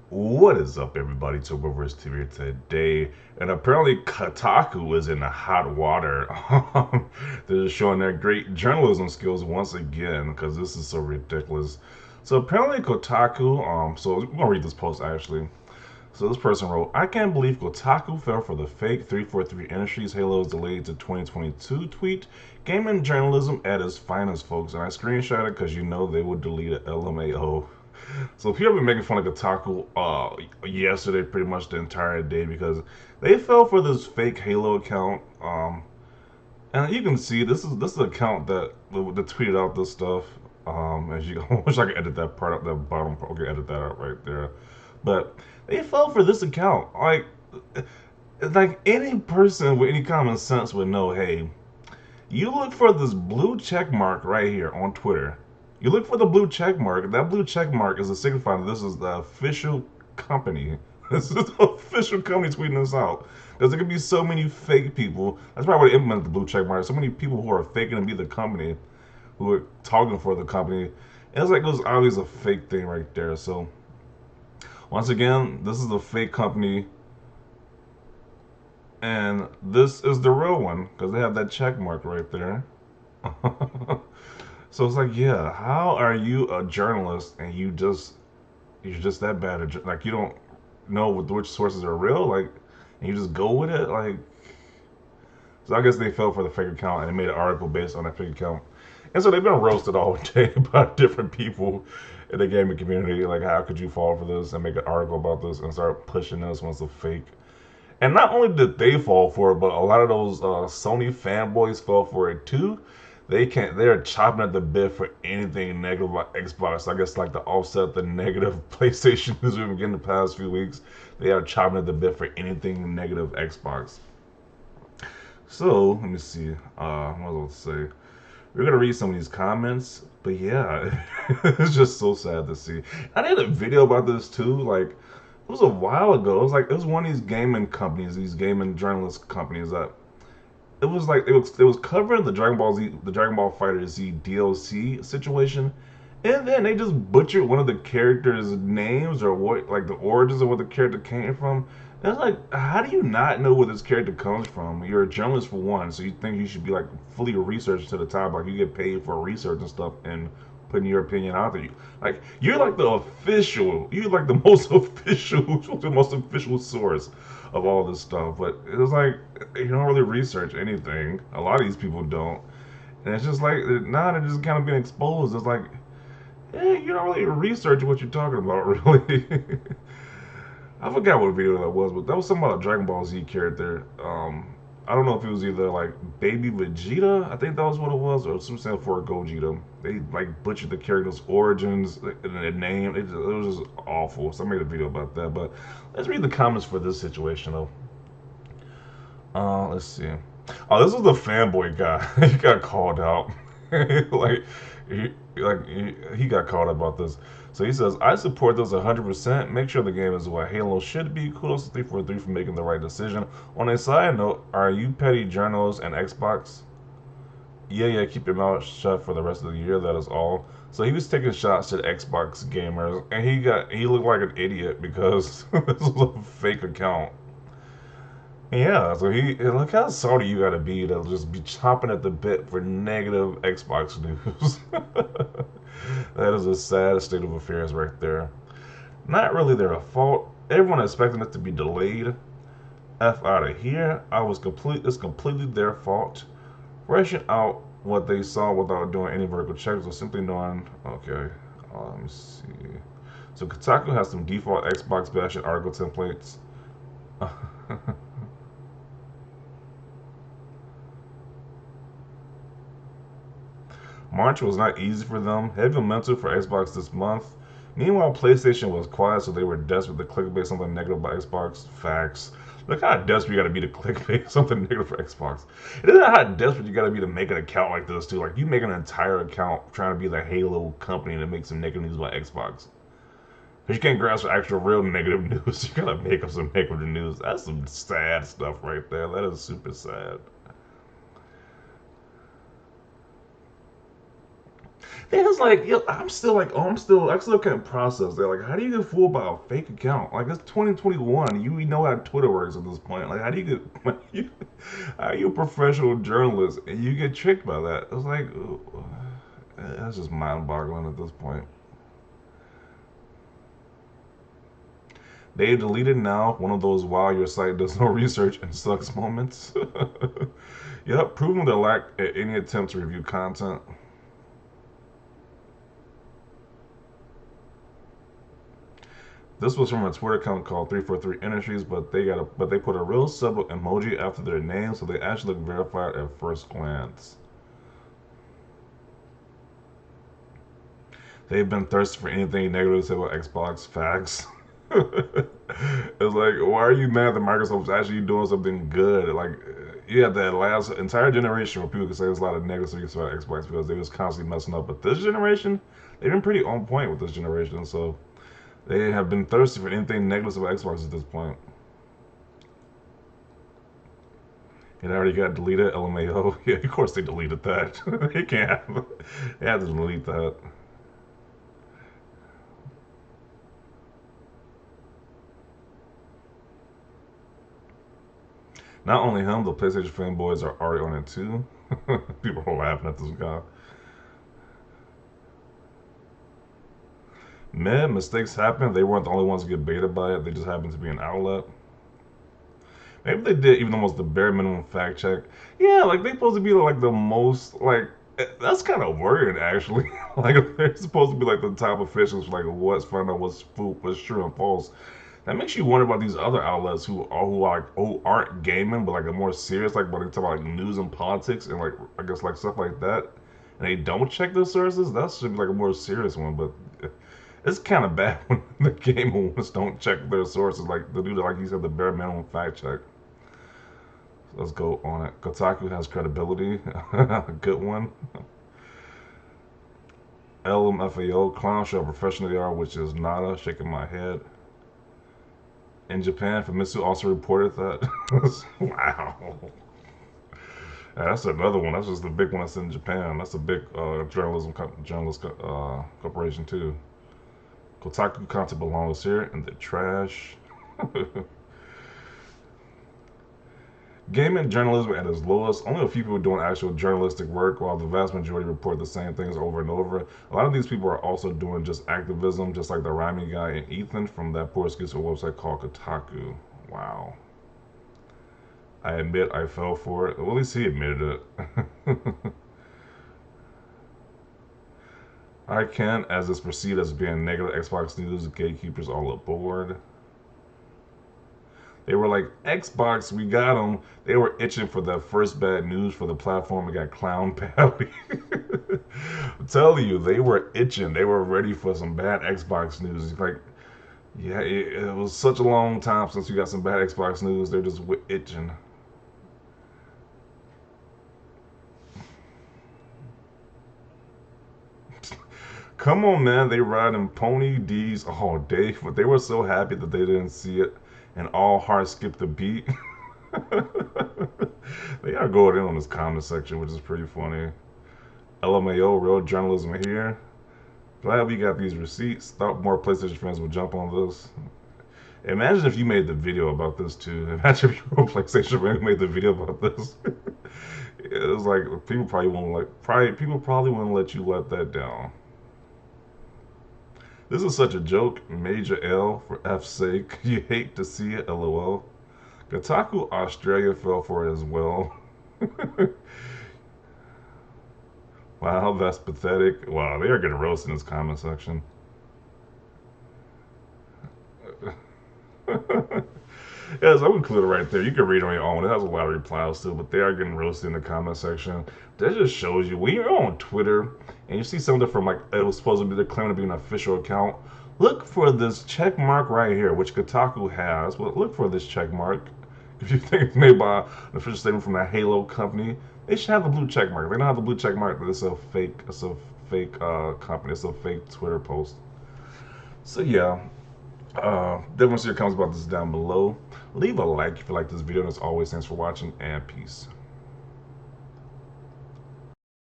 What is up, everybody? Turboverse TV today, and apparently Kotaku is in the hot water. They're just showing their great journalism skills once again because this is so ridiculous. So apparently Kotaku, so we're gonna read this post actually. So this person wrote, "I can't believe Kotaku fell for the fake 343 Industries Halo is delayed to 2022 tweet. Gaming journalism at its finest, folks." And I screenshot it because you know they would delete it. LMAO. So people have been making fun of Kotaku yesterday, pretty much the entire day, because they fell for this fake Halo account. And you can see this is an account that tweeted out this stuff. As you, I wish I could edit that part up, that bottom part. Okay, edit that out right there. But they fell for this account. Like any person with any common sense would know. Hey, you look for this blue check mark right here on Twitter. You look for the blue check mark. That blue check mark is a signifier that this is the official company. This is the official company tweeting this out. Because there could be so many fake people. That's probably why they implemented the blue check mark. So many people who are faking to be the company, who are talking for the company. And it's like it was always a fake thing right there. So once again, this is the fake company, and this is the real one because they have that check mark right there. So it's like, yeah, how are you a journalist and you're just that bad at like you don't know which sources are real, like, and you just go with it, like. So I guess they fell for the fake account and they made an article based on that fake account, and so they've been roasted all day by different people in the gaming community. Like, how could you fall for this and make an article about this and start pushing this once a fake? And not only did they fall for it, but a lot of those Sony fanboys fell for it too. They're chopping at the bit for anything negative about Xbox. I guess like to offset the negative PlayStation news we've been getting the past few weeks. They are chopping at the bit for anything negative Xbox. So let me see. What was I about to say? We're gonna read some of these comments, but yeah, it's just so sad to see. I did a video about this too. Like, it was a while ago. It was one of these gaming companies, these gaming journalist companies that it was like it was covering the Dragon Ball Z, the Dragon Ball Fighter Z DLC situation, and then they just butchered one of the characters' names or what, like the origins of where the character came from. And it's like, how do you not know where this character comes from? You're a journalist for one, so you think you should be like fully researched to the top, like you get paid for research and stuff and putting your opinion out there. Like you're like the official, you're like the most official, the most official source of all this stuff. But it was like you don't really research anything. A lot of these people don't, and it's just like now they're just kind of being exposed. It's like, you don't really research what you're talking about, really. I forgot what video that was, but that was something about a Dragon Ball Z character. I don't know if it was either like Baby Vegeta, I think that was what it was, or some stand for Gogeta. They like butchered the character's origins and the name. It was just awful. So I made a video about that. But let's read the comments for this situation though. Let's see. Oh, this was the fanboy guy. He got called out. like, he got called out about this. So he says, "I support this 100%. Make sure the game is what Halo should be. Kudos to 343 for making the right decision. On a side note, are you petty journalists and Xbox? Yeah, keep your mouth shut for the rest of the year. That is all." So he was taking shots at Xbox gamers, and he looked like an idiot because this was a fake account. Yeah, so look how salty you gotta be to just be chomping at the bit for negative Xbox news. That is a sad state of affairs right there. Not really their fault. Everyone expecting it to be delayed. F out of here. It's completely their fault. Rushing out what they saw without doing any vertical checks or simply knowing. Okay, let me see. So Kotaku has some default Xbox bashing article templates. March was not easy for them. Heavy momentum for Xbox this month. Meanwhile, PlayStation was quiet, so they were desperate to clickbait something negative about Xbox. Facts. Look how desperate you gotta be to clickbait something negative for Xbox. It isn't how desperate you gotta be to make an account like this, too. Like, you make an entire account trying to be the Halo company to make some negative news about Xbox. Because you can't grasp actual real negative news. You gotta make up some negative news. That's some sad stuff right there. That is super sad. They was like, yo, I'm still like, oh, I still can't process that. Like, how do you get fooled by a fake account? Like, it's 2021. You know how Twitter works at this point. Like, how do you get, like, how are you a professional journalist and you get tricked by that? It's like, that's just mind-boggling at this point. They deleted now. One of those wow, your site does no research and sucks moments. Yep, proving the lack at any attempt to review content. This was from a Twitter account called 343 Industries, but they put a real sub emoji after their name, so they actually look verified at first glance. They've been thirsty for anything negative to say about Xbox facts. It's like, why are you mad that Microsoft's actually doing something good? Like, you had that last entire generation where people could say there's a lot of negative things about Xbox because they was constantly messing up. But this generation, they've been pretty on point with this generation, so they have been thirsty for anything negative about Xbox at this point. It already got deleted, LMAO. Yeah, of course they deleted that. They can't have, they had to delete that. Not only him, the PlayStation fanboys are already on it too. People are laughing at this guy. Man, mistakes happen. They weren't the only ones to get baited by it. They just happened to be an outlet. Maybe they did even almost the bare minimum fact check. Yeah, like they supposed to be like the most like that's kind of worrying actually. Like they're supposed to be like the top officials for like what's find out what's true and false. That makes you wonder about these other outlets who aren't gaming but like a more serious like when they talk about like news and politics and like I guess like stuff like that. And they don't check their sources. That should be like a more serious one, but it's kind of bad when the game owners don't check their sources. Like the dude, like you said, the bare minimum fact check. So let's go on it. Kotaku has credibility. Good one. LMFAO, clown show professional they are, which is nada, shaking my head. In Japan, Famitsu also reported that. Wow. Yeah, that's another one. That's just the big one that's in Japan. That's a big journalist corporation too. Kotaku content belongs here in the trash. Gaming journalism at its lowest. Only a few people doing actual journalistic work, while the vast majority report the same things over and over. A lot of these people are also doing just activism, just like the rhyming guy and Ethan from that poor excuse website called Kotaku. Wow. I admit I fell for it. Well, at least he admitted it. I can, as it's perceived as being negative Xbox news, gatekeepers all aboard. They were like, Xbox, we got them. They were itching for the first bad news for the platform. We got Clown Pally. I'm telling you, they were itching. They were ready for some bad Xbox news. Like, yeah, it was such a long time since we got some bad Xbox news. They're just itching. Come on, man. They riding pony D's all day, but they were so happy that they didn't see it, and all hearts skipped a beat. They are going in on this comment section, which is pretty funny. LMAO, real journalism here. Glad we got these receipts. Thought more PlayStation fans would jump on this. Imagine if you made the video about this too. Imagine if you were a PlayStation fan who made the video about this. It was like people probably wouldn't let you let that down. This is such a joke. Major L for F's sake. You hate to see it, lol. Kotaku Australia fell for it as well. Wow, that's pathetic. Wow, they are getting roasted in this comment section. Yes, I'm included right there. You can read on your own. It has a lot of replies too, but they are getting roasted in the comment section. That just shows you when you're on Twitter and you see something from like it was supposed to be they're claiming to be an official account. Look for this check mark right here, which Kotaku has. But look for this check mark. If you think it's made by an official statement from that Halo company, they should have the blue check mark. If they don't have the blue check mark, it's a fake. It's a fake company. It's a fake Twitter post. So yeah, definitely see your comments about this down below. Leave a like if you like this video. And as always, thanks for watching and peace.